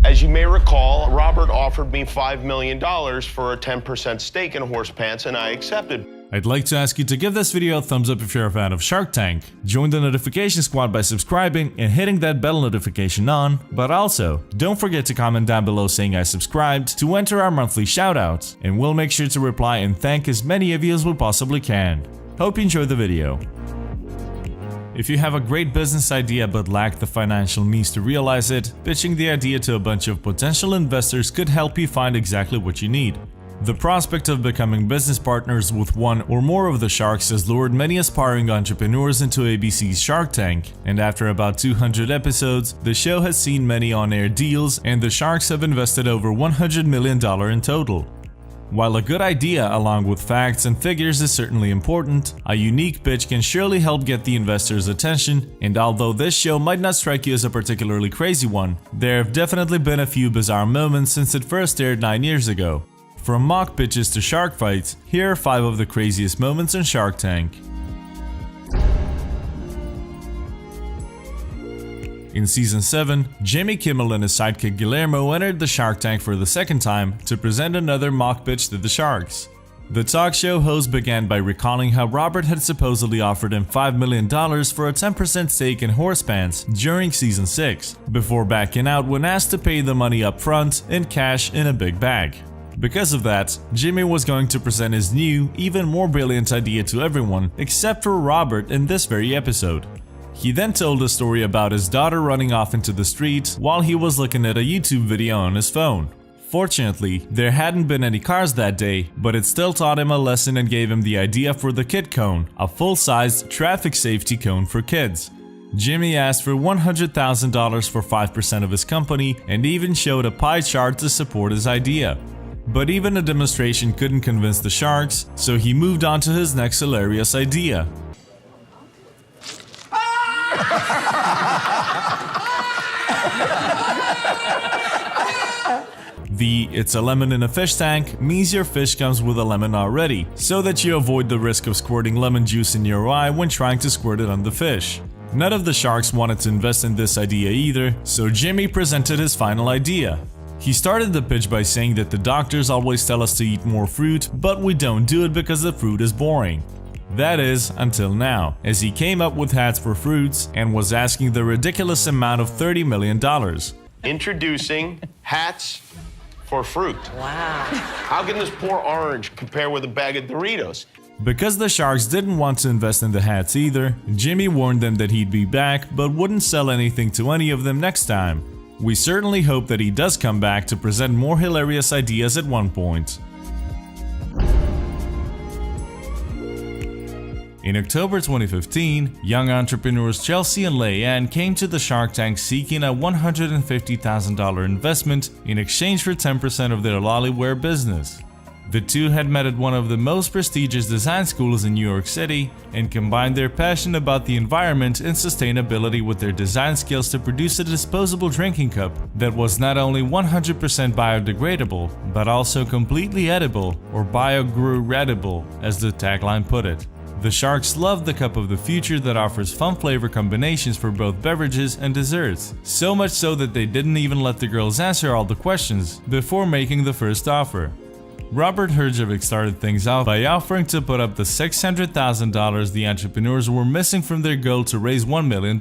As you may recall, Robert offered me $5 million for a 10% stake in Horse Pants, and I accepted. I'd like to ask you to give this video a thumbs up if you're a fan of Shark Tank. Join the notification squad by subscribing and hitting that bell notification on, but also, don't forget to comment down below saying I subscribed to enter our monthly shoutouts, and we'll make sure to reply and thank as many of you as we possibly can. Hope you enjoyed the video. If you have a great business idea but lack the financial means to realize it, pitching the idea to a bunch of potential investors could help you find exactly what you need. The prospect of becoming business partners with one or more of the sharks has lured many aspiring entrepreneurs into ABC's Shark Tank, and after about 200 episodes, the show has seen many on-air deals and the sharks have invested over $100 million in total. While a good idea along with facts and figures is certainly important, a unique pitch can surely help get the investors' attention, and although this show might not strike you as a particularly crazy one, there have definitely been a few bizarre moments since it first aired 9 years ago. From mock pitches to shark fights, here are 5 of the craziest moments in Shark Tank. In Season 7, Jimmy Kimmel and his sidekick Guillermo entered the Shark Tank for the second time to present another mock pitch to the sharks. The talk show host began by recalling how Robert had supposedly offered him $5 million for a 10% stake in Horse Pants during Season 6, before backing out when asked to pay the money up front in cash in a big bag. Because of that, Jimmy was going to present his new, even more brilliant idea to everyone except for Robert in this very episode. He then told a story about his daughter running off into the street while he was looking at a YouTube video on his phone. Fortunately, there hadn't been any cars that day, but it still taught him a lesson and gave him the idea for the kid cone, a full-sized traffic safety cone for kids. Jimmy asked for $100,000 for 5% of his company and even showed a pie chart to support his idea. But even a demonstration couldn't convince the sharks, so he moved on to his next hilarious idea. The "it's a lemon in a fish tank" means your fish comes with a lemon already, so that you avoid the risk of squirting lemon juice in your eye when trying to squirt it on the fish. None of the sharks wanted to invest in this idea either, so Jimmy presented his final idea. He started the pitch by saying that the doctors always tell us to eat more fruit, but we don't do it because the fruit is boring. That is, until now, as he came up with hats for fruits and was asking the ridiculous amount of $30 million. Introducing hats for fruit. Wow. How can this poor orange compare with a bag of Doritos? Because the sharks didn't want to invest in the hats either, Jimmy warned them that he'd be back but wouldn't sell anything to any of them next time. We certainly hope that he does come back to present more hilarious ideas at one point. In October 2015, young entrepreneurs Chelsea and Leanne came to the Shark Tank seeking a $150,000 investment in exchange for 10% of their lollyware business. The two had met at one of the most prestigious design schools in New York City and combined their passion about the environment and sustainability with their design skills to produce a disposable drinking cup that was not only 100% biodegradable, but also completely edible, or biogradable, as the tagline put it. The sharks loved the cup of the future that offers fun flavor combinations for both beverages and desserts, so much so that they didn't even let the girls answer all the questions before making the first offer. Robert Herjavec started things off by offering to put up the $600,000 the entrepreneurs were missing from their goal to raise $1 million.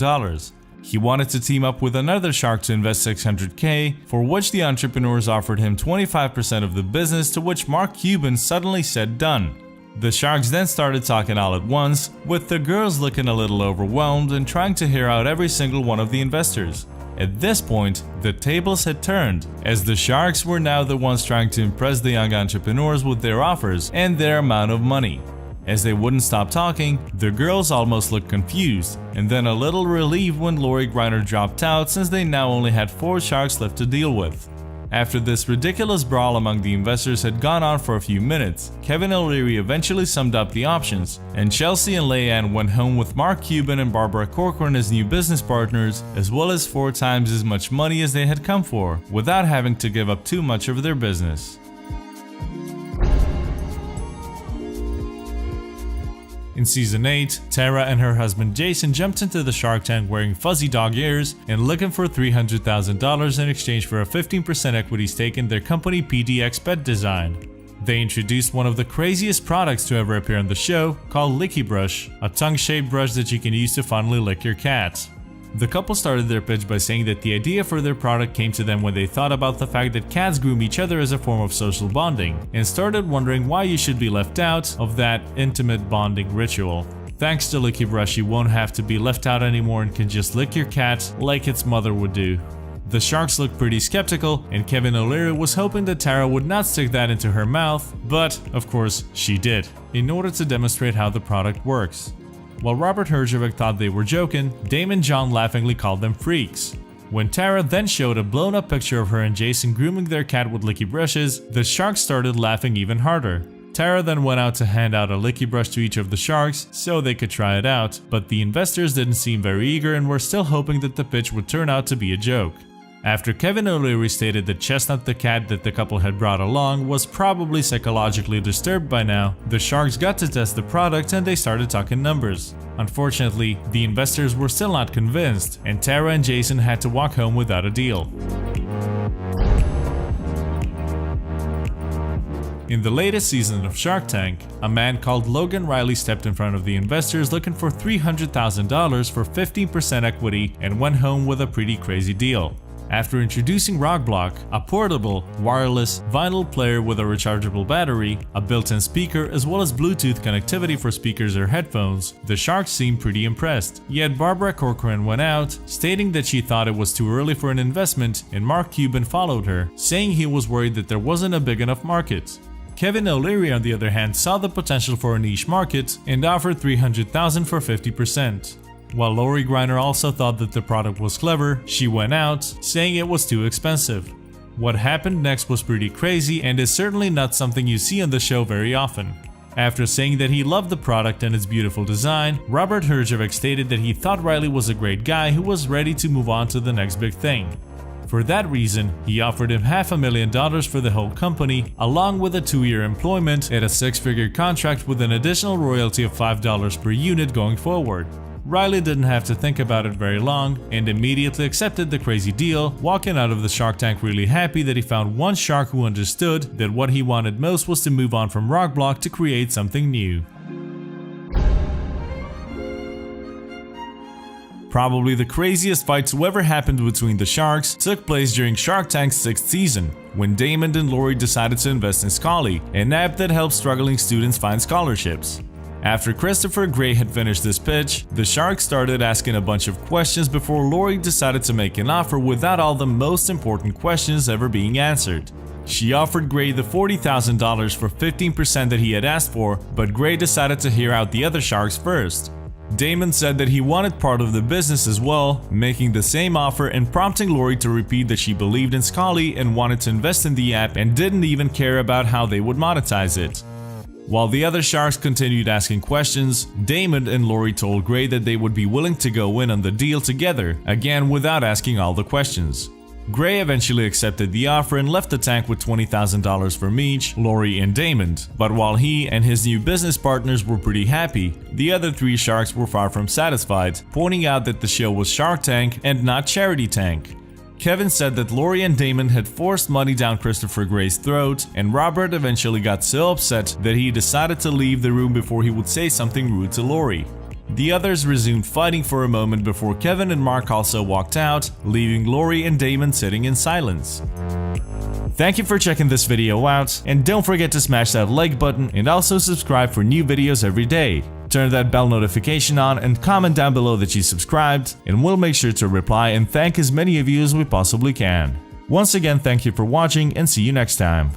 He wanted to team up with another shark to invest $600K, for which the entrepreneurs offered him 25% of the business, to which Mark Cuban suddenly said done. The sharks then started talking all at once, with the girls looking a little overwhelmed and trying to hear out every single one of the investors. At this point, the tables had turned, as the sharks were now the ones trying to impress the young entrepreneurs with their offers and their amount of money. As they wouldn't stop talking, the girls almost looked confused, and then a little relieved when Lori Greiner dropped out, since they now only had 4 sharks left to deal with. After this ridiculous brawl among the investors had gone on for a few minutes, Kevin O'Leary eventually summed up the options, and Chelsea and Leanne went home with Mark Cuban and Barbara Corcoran as new business partners, as well as 4 times as much money as they had come for, without having to give up too much of their business. In season 8, Tara and her husband Jason jumped into the Shark Tank wearing fuzzy dog ears and looking for $300,000 in exchange for a 15% equity stake in their company PDX Pet Design. They introduced one of the craziest products to ever appear on the show, called Licky Brush, a tongue-shaped brush that you can use to finally lick your cat. The couple started their pitch by saying that the idea for their product came to them when they thought about the fact that cats groom each other as a form of social bonding, and started wondering why you should be left out of that intimate bonding ritual. Thanks to Licky Brush, you won't have to be left out anymore and can just lick your cat like its mother would do. The sharks looked pretty skeptical, and Kevin O'Leary was hoping that Tara would not stick that into her mouth, but of course she did, in order to demonstrate how the product works. While Robert Herjavec thought they were joking, Damon John laughingly called them freaks. When Tara then showed a blown up picture of her and Jason grooming their cat with licky brushes, the sharks started laughing even harder. Tara then went out to hand out a licky brush to each of the sharks so they could try it out, but the investors didn't seem very eager and were still hoping that the pitch would turn out to be a joke. After Kevin O'Leary stated that Chestnut the cat that the couple had brought along was probably psychologically disturbed by now, the sharks got to test the product and they started talking numbers. Unfortunately, the investors were still not convinced, and Tara and Jason had to walk home without a deal. In the latest season of Shark Tank, a man called Logan Riley stepped in front of the investors looking for $300,000 for 15% equity and went home with a pretty crazy deal. After introducing Rockblock, a portable, wireless, vinyl player with a rechargeable battery, a built-in speaker as well as Bluetooth connectivity for speakers or headphones, the sharks seemed pretty impressed. Yet Barbara Corcoran went out, stating that she thought it was too early for an investment, and Mark Cuban followed her, saying he was worried that there wasn't a big enough market. Kevin O'Leary, on the other hand, saw the potential for a niche market and offered $300,000 for 50%. While Lori Greiner also thought that the product was clever, she went out, saying it was too expensive. What happened next was pretty crazy and is certainly not something you see on the show very often. After saying that he loved the product and its beautiful design, Robert Herjavec stated that he thought Riley was a great guy who was ready to move on to the next big thing. For that reason, he offered him $500,000 for the whole company, along with a 2-year employment at a 6-figure contract with an additional royalty of $5 per unit going forward. Riley didn't have to think about it very long and immediately accepted the crazy deal, walking out of the Shark Tank really happy that he found one shark who understood that what he wanted most was to move on from Rockblock to create something new. Probably the craziest fight to ever happen between the sharks took place during Shark Tank's 6th season, when Damon and Lori decided to invest in Scully, an app that helps struggling students find scholarships. After Christopher Gray had finished this pitch, the sharks started asking a bunch of questions before Lori decided to make an offer without all the most important questions ever being answered. She offered Gray the $40,000 for 15% that he had asked for, but Gray decided to hear out the other sharks first. Damon said that he wanted part of the business as well, making the same offer and prompting Lori to repeat that she believed in Scully and wanted to invest in the app and didn't even care about how they would monetize it. While the other sharks continued asking questions, Damon and Lori told Gray that they would be willing to go in on the deal together, again without asking all the questions. Gray eventually accepted the offer and left the tank with $20,000 from each, Lori and Damon, but while he and his new business partners were pretty happy, the other 3 sharks were far from satisfied, pointing out that the show was Shark Tank and not Charity Tank. Kevin said that Lori and Damon had forced money down Christopher Gray's throat, and Robert eventually got so upset that he decided to leave the room before he would say something rude to Lori. The others resumed fighting for a moment before Kevin and Mark also walked out, leaving Lori and Damon sitting in silence. Thank you for checking this video out, and don't forget to smash that like button and also subscribe for new videos every day. Turn that bell notification on and comment down below that you subscribed, and we'll make sure to reply and thank as many of you as we possibly can. Once again, thank you for watching and see you next time.